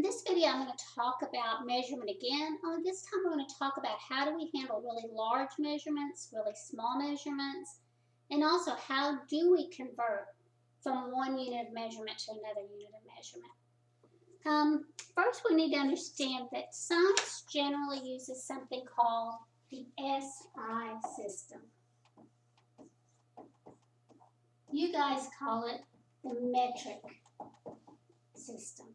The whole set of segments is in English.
In this video, I'm going to talk about measurement again. This time we're going to talk about how do we handle really large measurements, really small measurements, and also how do we convert from one unit of measurement to another unit of measurement. First, we need to understand that science generally uses something called the SI system. You guys call it the metric system.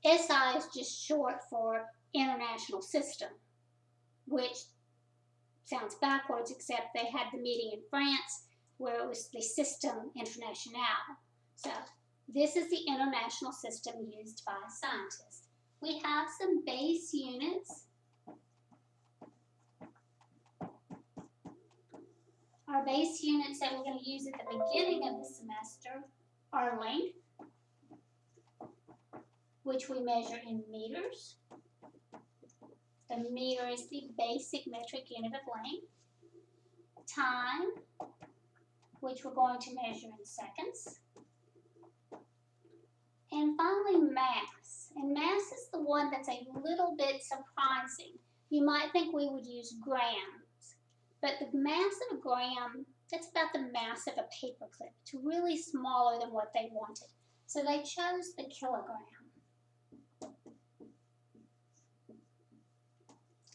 SI is just short for International System, which sounds backwards, except they had the meeting in France where it was the System International. So this is the international system used by scientists. We have some base units. Our base units that we're going to use at the beginning of the semester are length, which we measure in meters. The meter is the basic metric unit of length. Time, which we're going to measure in seconds. And finally, mass. And mass is the one that's a little bit surprising. You might think we would use grams, but the mass of a gram, that's about the mass of a paperclip. It's really smaller than what they wanted. So they chose the kilogram.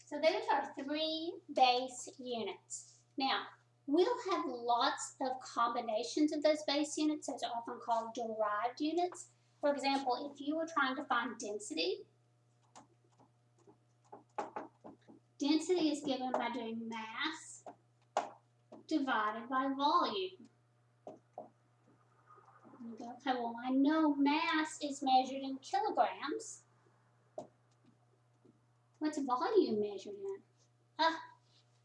So those are three base units. Now, we'll have lots of combinations of those base units. Those are often called derived units. For example, if you were trying to find density, density is given by doing mass divided by volume. You go, okay, well, I know mass is measured in kilograms. What's volume measured in?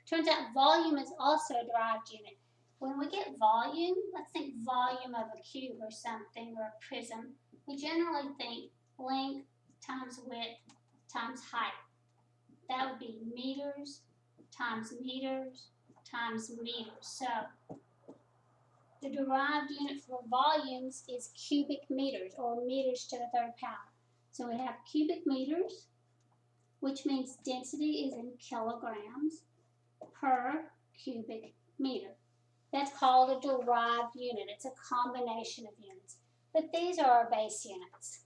Turns out volume is also a derived unit. When we get volume, let's think volume of a cube or something, or a prism, we generally think length times width times height. That would be meters times meters times meters. So the derived unit for volumes is cubic meters, or meters to the third power. So we have cubic meters, which means density is in kilograms per cubic meter. That's called a derived unit. It's a combination of units. But these are our base units.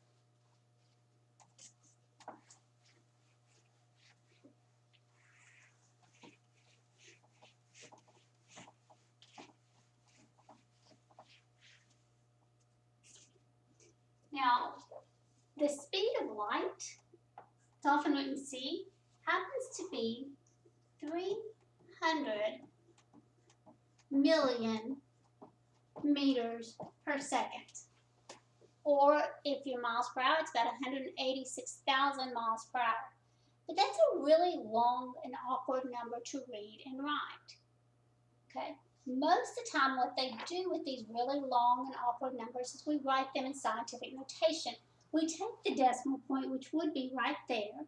Now, the speed of light, it's often written c, happens to be 300 million meters per second. Or if you're miles per hour, it's about 186,000 miles per hour. But that's a really long and awkward number to read and write. Okay? Most of the time what they do with these really long and awkward numbers is we write them in scientific notation. We take the decimal point, which would be right there,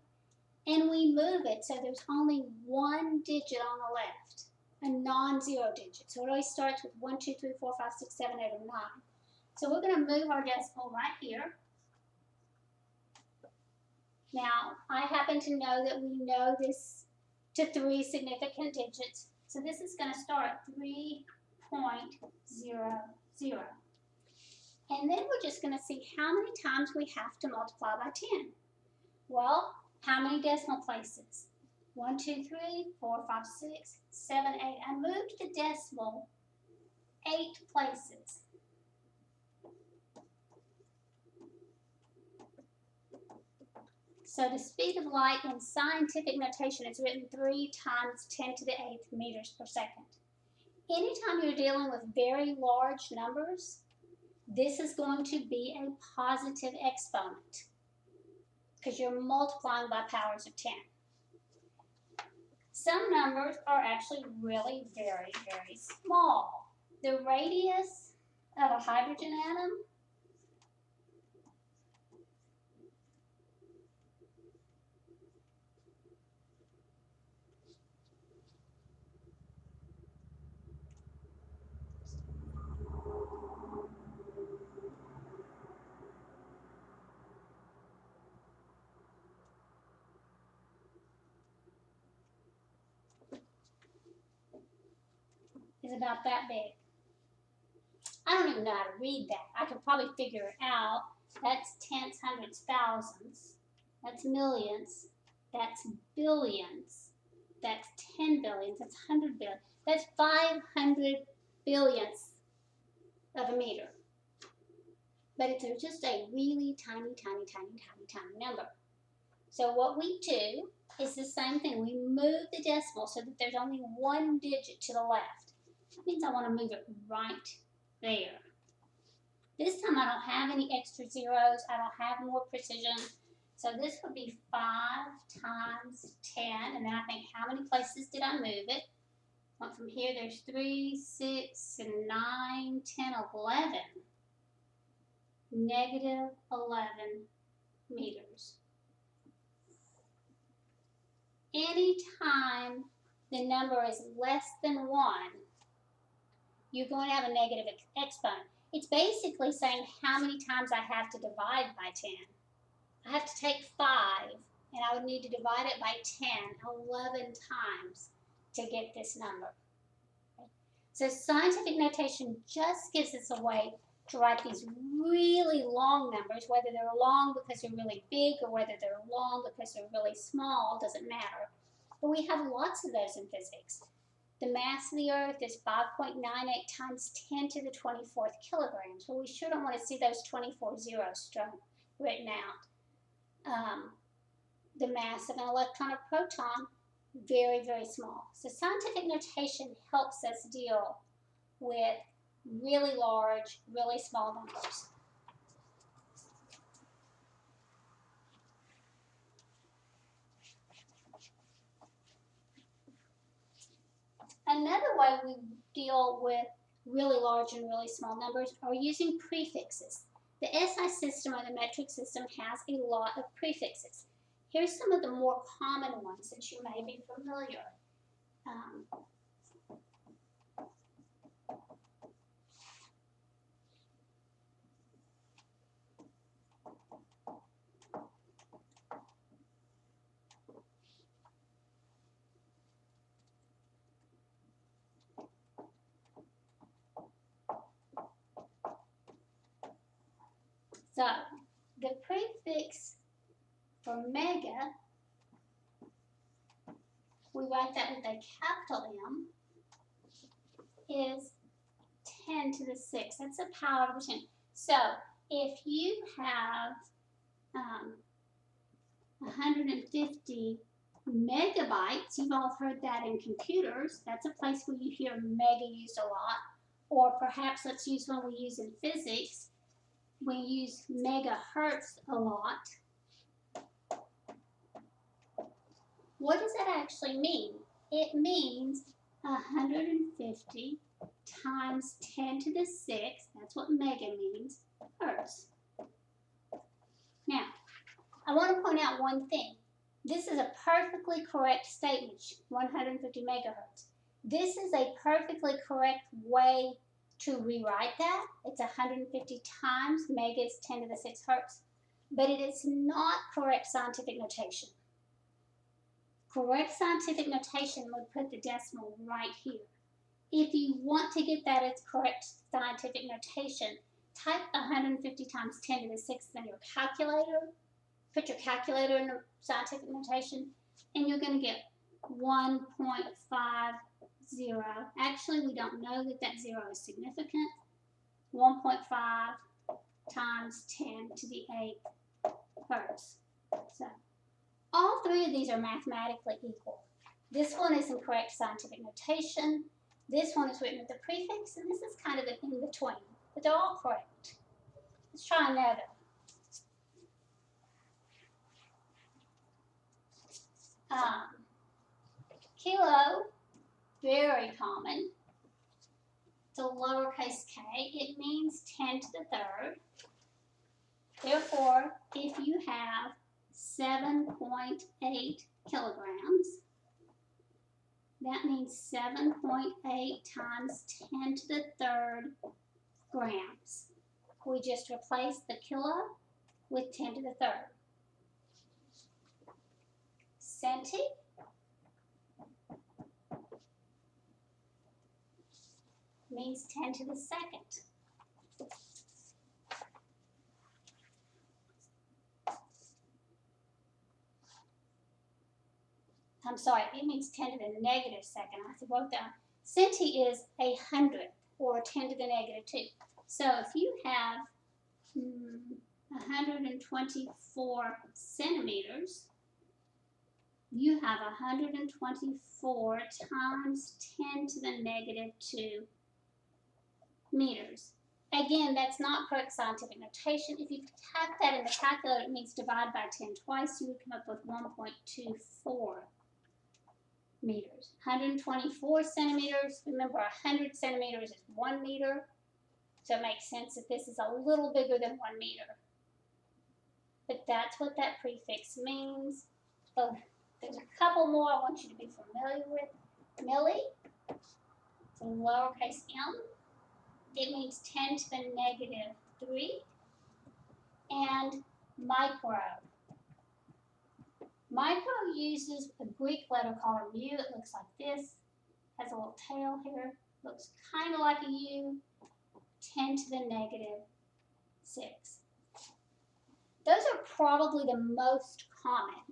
and we move it so there's only one digit on the left, a non-zero digit. So it always starts with 1, 2, 3, 4, 5, 6, 7, 8, or 9. So we're going to move our decimal right here. Now, I happen to know that we know this to 3 significant digits. So this is going to start at 3.00. And then we're just going to see how many times we have to multiply by 10. Well, how many decimal places? 1, 2, 3, 4, 5, 6, 7, 8. I moved the decimal 8 places. So the speed of light in scientific notation is written 3 times 10 to the 8th meters per second. Anytime you're dealing with very large numbers, this is going to be a positive exponent because you're multiplying by powers of 10. Some numbers are actually really very, very small. The radius of a hydrogen atom is about that big. I don't even know how to read that. I could probably figure it out. That's tenths, hundreds, thousands. That's millions. That's billions. That's 10 billions. That's 100 billion. That's 500 billionths of a meter. But it's just a really tiny, tiny, tiny, tiny, tiny number. So what we do is the same thing. We move the decimal so that there's only one digit to the left. That means I want to move it right there. This time I don't have any extra zeros. I don't have more precision. So this would be 5 times 10. And then I think, how many places did I move it? Went from here, there's 3, 6, and 9, 10, 11. Negative 11 meters. Anytime the number is less than 1, you're going to have a negative exponent. It's basically saying how many times I have to divide by 10. I have to take 5, and I would need to divide it by 10 11 times to get this number. Okay? So scientific notation just gives us a way to write these really long numbers, whether they're long because they're really big or whether they're long because they're really small, doesn't matter. But we have lots of those in physics. The mass of the Earth is 5.98 times 10 to the 24th kilograms. Well, we sure don't want to see those 24 zeros written out. The mass of an electron or proton, very, very small. So scientific notation helps us deal with really large, really small numbers. Another way we deal with really large and really small numbers are using prefixes. The SI system or the metric system has a lot of prefixes. Here's some of the more common ones that you may be familiar. So the prefix for mega, we write that with a capital M, is 10 to the 6. That's a power of 10. So if you have 150 megabytes, you've all heard that in computers. That's a place where you hear mega used a lot. Or perhaps let's use one we use in physics. We use megahertz a lot. What does that actually mean? It means 150 times 10 to the 6, that's what mega means, hertz. Now, I want to point out one thing. This is a perfectly correct statement, 150 megahertz. This is a perfectly correct way to rewrite that. It's 150 times, mega is 10 to the 6 hertz, but it is not correct scientific notation. Correct scientific notation would put the decimal right here. If you want to get that as correct scientific notation, type 150 times 10 to the 6th in your calculator, put your calculator in the scientific notation, and you're going to get 1.50. Actually, we don't know that that 0 is significant. 1.5 times 10 to the 8th hertz. So all three of these are mathematically equal. This one is in correct scientific notation. This one is written with the prefix, and this is kind of in between. But they're all correct. Let's try another. Kilo, very common. It's a lowercase k. It means 10 to the 3rd. Therefore, if you have 7.8 kilograms, that means 7.8 times 10 to the 3rd grams. We just replace the kilo with 10 to the 3rd. Centi, means 10 to the second. I'm sorry, it means 10 to the negative second. I wrote down centi is 100th, or 10 to the negative 2. So if you have 124 centimeters, you have 124 times 10 to the negative 2 meters. Again, that's not correct scientific notation. If you type that in the calculator, it means divide by 10 twice, you would come up with 1.24 meters. 124 centimeters, remember 100 centimeters is 1 meter, so it makes sense that this is a little bigger than 1 meter. But that's what that prefix means. So there's a couple more I want you to be familiar with. Milli, it's a lowercase m. It means 10 to the negative 3. And micro. Micro uses a Greek letter called a mu. It looks like this. Has a little tail here. Looks kind of like a U. 10 to the negative 6. Those are probably the most common.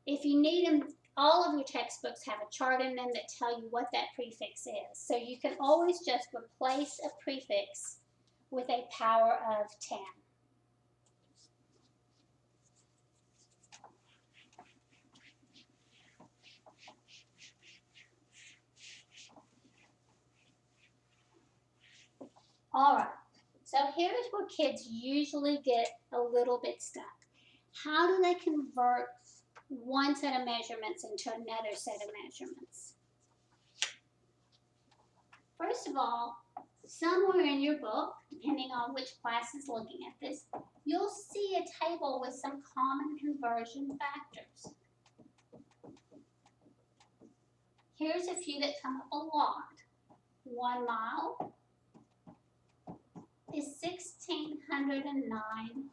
If you need them, all of your textbooks have a chart in them that tell you what that prefix is. So you can always just replace a prefix with a power of 10. All right, so here's where kids usually get a little bit stuck. How do they convert one set of measurements into another set of measurements? First of all, somewhere in your book, depending on which class is looking at this, you'll see a table with some common conversion factors. Here's a few that come up a lot. 1 mile is 1,609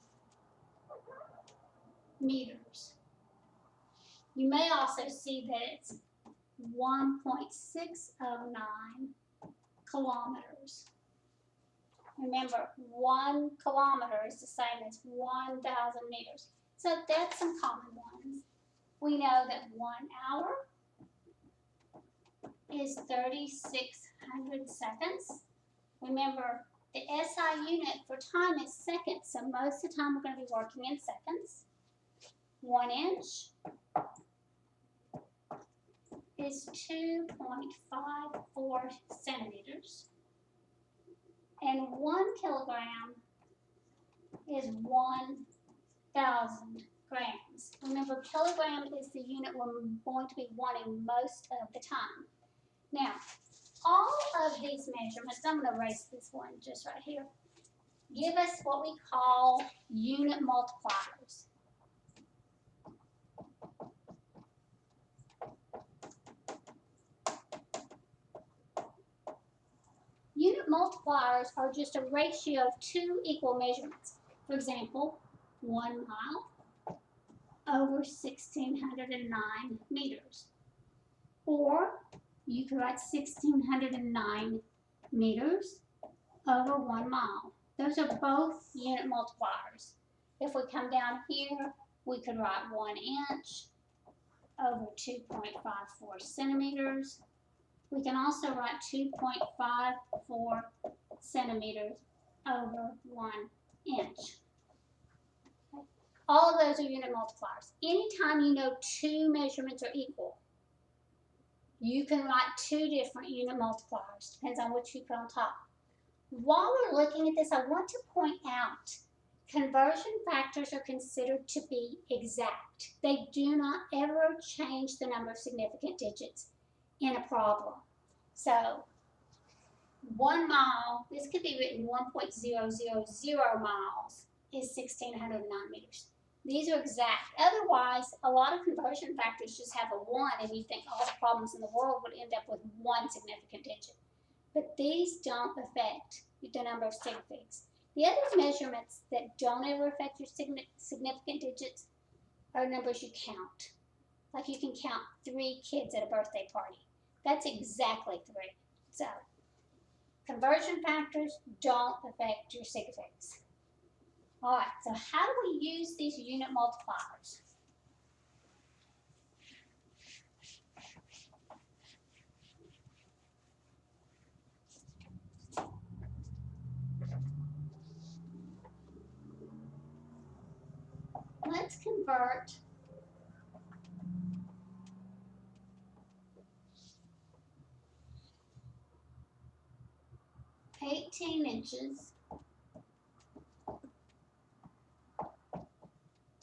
meters. You may also see that it's 1.609 kilometers. Remember, 1 kilometer is the same as 1,000 meters. So that's some common ones. We know that 1 hour is 3,600 seconds. Remember, the SI unit for time is seconds, so most of the time we're going to be working in seconds. 1 inch is 2.54 centimeters. And 1 kilogram is 1,000 grams. Remember, kilogram is the unit we're going to be wanting most of the time. Now, all of these measurements, I'm going to erase this one just right here, give us what we call unit multipliers. Unit multipliers are just a ratio of 2 equal measurements. For example, 1 mile over 1,609 meters. Or you could write 1,609 meters over 1 mile. Those are both unit multipliers. If we come down here, we could write 1 inch over 2.54 centimeters. We can also write 2.54 centimeters over 1 inch. Okay. All of those are unit multipliers. Anytime you know 2 measurements are equal, you can write 2 different unit multipliers. Depends on which you put on top. While we're looking at this, I want to point out conversion factors are considered to be exact. They do not ever change the number of significant digits in a problem. So 1 mile, this could be written 1.000 miles is 1,609 meters. These are exact. Otherwise, a lot of conversion factors just have a 1 and you think all the problems in the world would end up with 1 significant digit. But these don't affect the number of sig figs. The other measurements that don't ever affect your significant digits are numbers you count. Like you can count 3 kids at a birthday party. That's exactly 3. So Conversion factors don't affect your sig figs. All right, so how do we use these unit multipliers? Let's convert 18 inches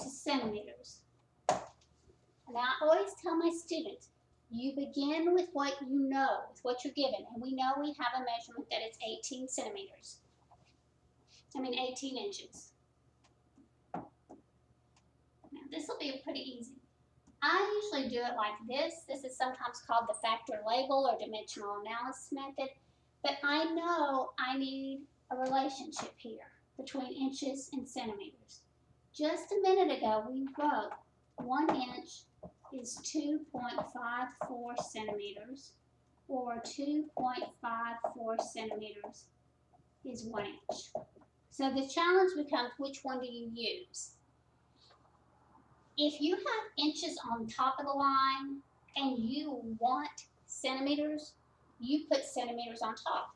to centimeters. And I always tell my students, you begin with what you know, with what you're given. And we know we have a measurement that it's 18 centimeters. 18 inches. Now this will be pretty easy. I usually do it like this. This is sometimes called the factor label or dimensional analysis method. But I know I need a relationship here between inches and centimeters. Just a minute ago, we wrote 1 inch is 2.54 centimeters, or 2.54 centimeters is 1 inch. So the challenge becomes, which one do you use? If you have inches on top of the line and you want centimeters, you put centimeters on top.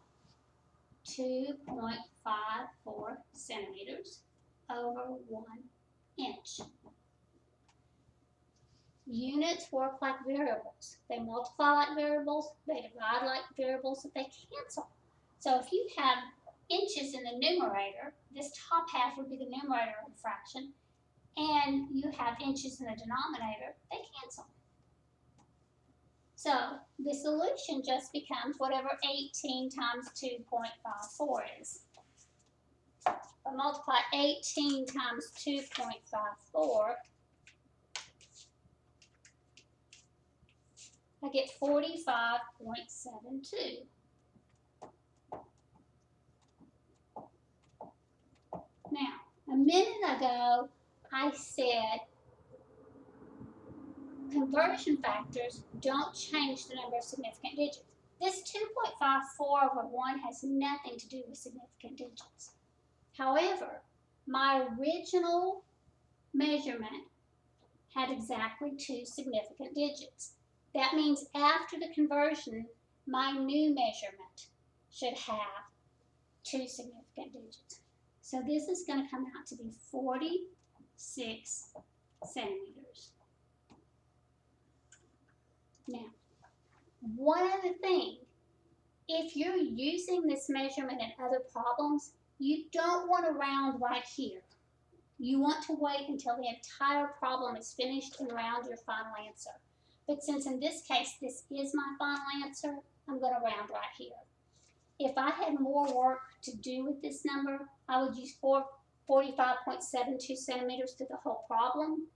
2.54 centimeters over 1 inch. Units work like variables. They multiply like variables, they divide like variables, they cancel. So if you have inches in the numerator, this top half would be the numerator of the fraction, and you have inches in the denominator, they cancel. So the solution just becomes whatever 18 times 2.54 is. If I multiply 18 times 2.54, I get 45.72. Now, a minute ago, I said conversion factors don't change the number of significant digits. This 2.54 over 1 has nothing to do with significant digits. However, my original measurement had exactly 2 significant digits. That means after the conversion, my new measurement should have 2 significant digits. So this is going to come out to be 46 centimeters. Now, one other thing, if you're using this measurement in other problems, you don't want to round right here. You want to wait until the entire problem is finished and round your final answer. But since in this case, this is my final answer, I'm going to round right here. If I had more work to do with this number, I would use 45.72 centimeters through the whole problem.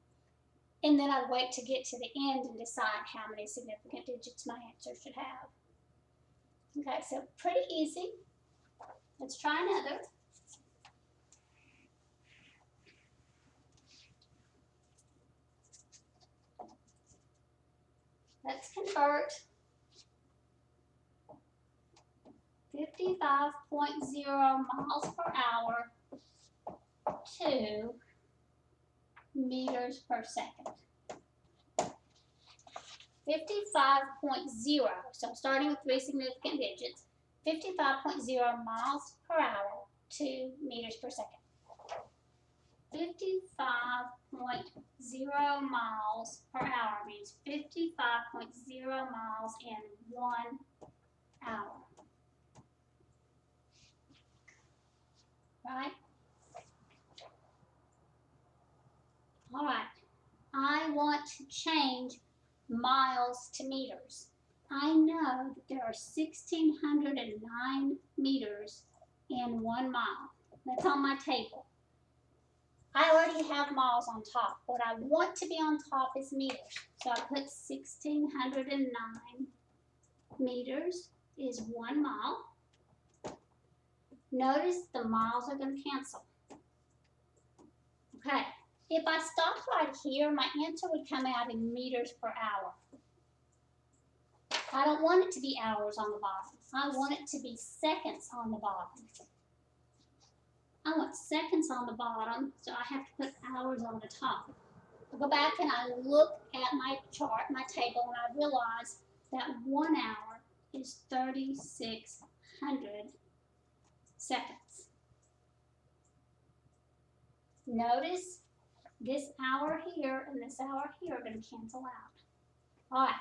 And then I'd wait to get to the end and decide how many significant digits my answer should have. Okay, so pretty easy. Let's try another. Let's convert 55.0 miles per hour to meters per second. 55.0, so I'm starting with 3 significant digits, 55.0 miles per hour to meters per second. 55.0 miles per hour means 55.0 miles in 1 hour. Right? All right. I want to change miles to meters. I know that there are 1,609 meters in 1 mile. That's on my table. I already have miles on top. What I want to be on top is meters. So I put 1,609 meters is 1 mile. Notice the miles are going to cancel. Okay, if I stopped right here, my answer would come out in meters per hour. I don't want it to be hours on the bottom. I want it to be seconds on the bottom. I want seconds on the bottom, so I have to put hours on the top. I go back and I look at my chart, my table, and I realize that 1 hour is 3,600 seconds. Notice this hour here and this hour here are going to cancel out. All right.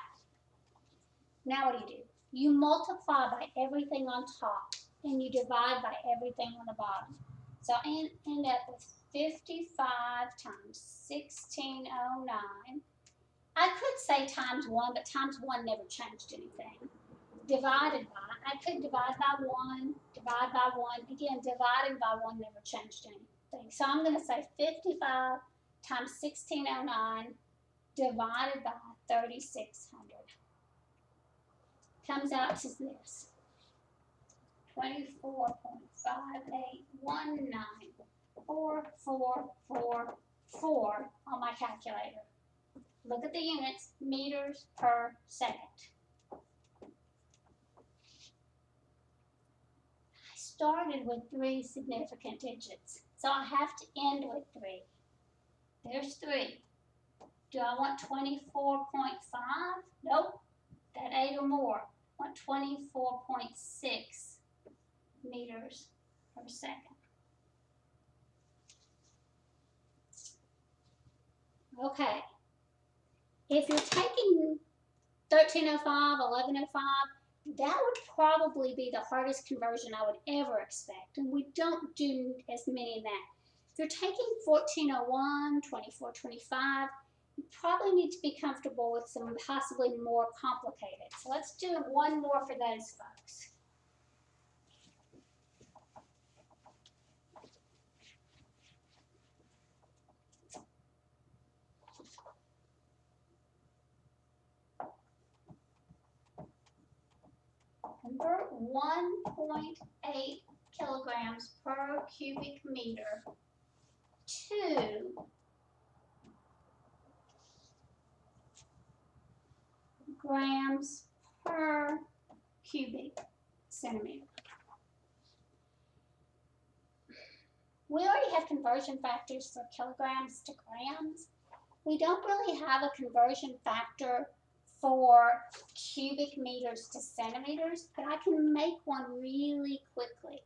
Now what do? You multiply by everything on top and you divide by everything on the bottom. So I end up with 55 times 1609. I could say times 1, but times 1 never changed anything. Divided by, I could divide by 1, divide by 1. Again, dividing by 1 never changed anything. So I'm going to say 55 times 1609 divided by 3,600. Comes out to this, 24.58194444 on my calculator. Look at the units, meters per second. I started with 3 significant digits, so I have to end with 3. There's 3. Do I want 24.5? Nope. That 8 or more. I want 24.6 meters per second. Okay. If you're taking 1305, 1105, that would probably be the hardest conversion I would ever expect. And we don't do as many of that. If you're taking 1401, 2425, you probably need to be comfortable with some possibly more complicated. So let's do one more for those folks. Convert 1.8 kilograms per cubic meter to grams per cubic centimeter. We already have conversion factors for kilograms to grams. We don't really have a conversion factor for cubic meters to centimeters, but I can make one really quickly.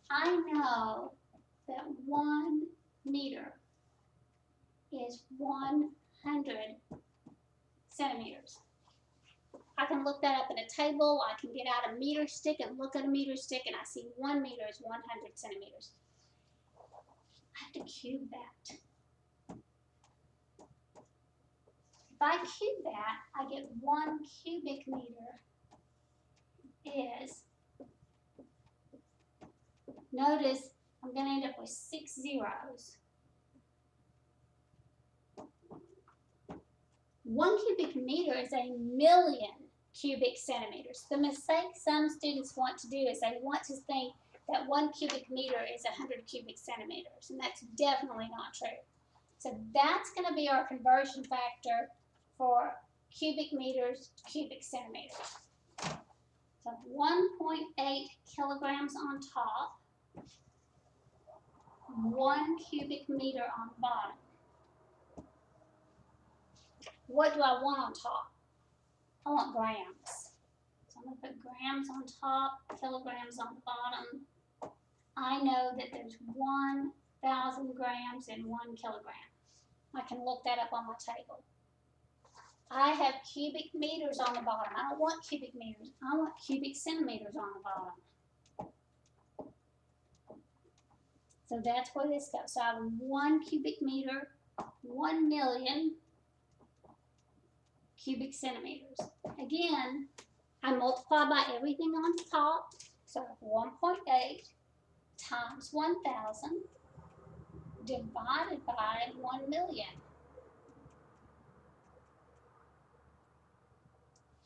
I know that 1 meter is 100 centimeters. I can look that up in a table. I can get out a meter stick and look at a meter stick, and I see 1 meter is 100 centimeters. I have to cube that. If I cube that, I get 1 cubic meter is, notice I'm going to end up with 6 zeros. 1 cubic meter is 1,000,000 cubic centimeters. The mistake some students want to do is they want to think that 1 cubic meter is 100 cubic centimeters, and that's definitely not true. So that's going to be our conversion factor for cubic meters to cubic centimeters. So 1.8 kilograms on top, 1 cubic meter on bottom. What do I want on top? I want grams. So I'm going to put grams on top, kilograms on the bottom. I know that there's 1,000 grams in 1 kilogram. I can look that up on my table. I have cubic meters on the bottom. I don't want cubic meters. I want cubic centimeters on the bottom. So that's where this goes. So I have 1 cubic meter, 1,000,000 cubic centimeters. Again, I multiply by everything on top. So 1.8 times 1,000 divided by 1,000,000.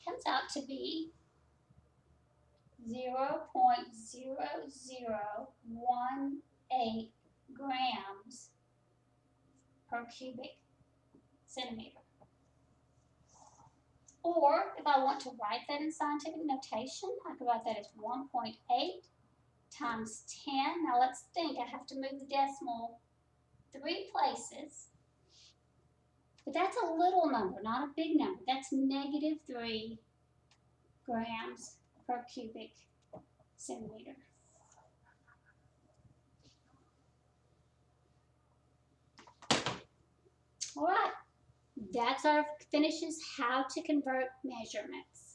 Comes out to be 0.0018 grams per cubic centimeter. Or if I want to write that in scientific notation, I could write that as 1.8 times 10. Now let's think, I have to move the decimal 3 places. But that's a little number, not a big number. That's -3 grams per cubic centimeter. All right, that's our finishes how to convert measurements.